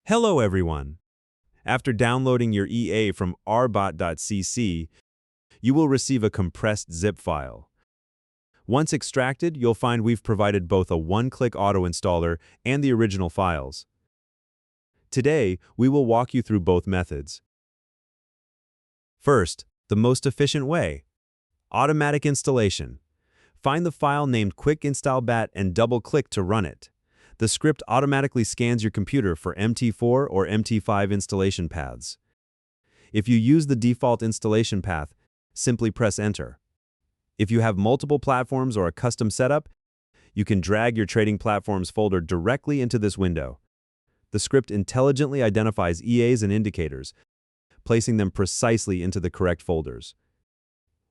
Hello everyone! After downloading your EA from rbot.cc, you will receive a compressed zip file. Once extracted, you'll find we've provided both a one-click auto-installer and the original files. Today, we will walk you through both methods. First, the most efficient way: automatic installation. Find the file named Quick Install Bat and double-click to run it. The script automatically scans your computer for MT4 or MT5 installation paths. If you use the default installation path, simply press Enter. If you have multiple platforms or a custom setup, you can drag your trading platforms folder directly into this window. The script intelligently identifies EAs and indicators, placing them precisely into the correct folders.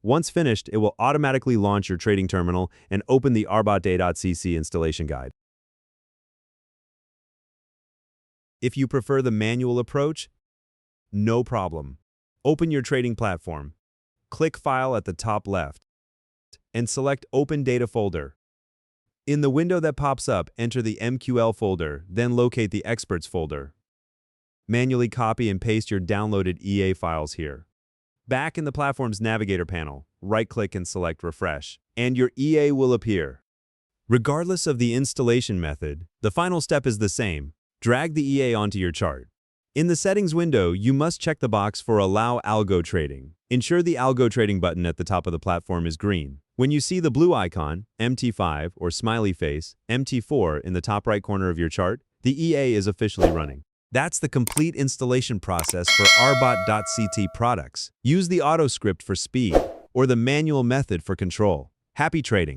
Once finished, it will automatically launch your trading terminal and open the RBot.cc installation guide. If you prefer the manual approach, no problem. Open your trading platform, click File at the top left, and select Open Data Folder. In the window that pops up, enter the MQL folder, then locate the Experts folder. Manually copy and paste your downloaded EA files here. Back in the platform's Navigator panel, right-click and select Refresh, and your EA will appear. Regardless of the installation method, the final step is the same. Drag the EA onto your chart. In the Settings window, you must check the box for Allow Algo Trading. Ensure the Algo Trading button at the top of the platform is green. When you see the blue icon, MT5 or smiley face, MT4 in the top right corner of your chart, the EA is officially running. That's the complete installation process for RBot.ct products. Use the auto script for speed or the manual method for control. Happy trading!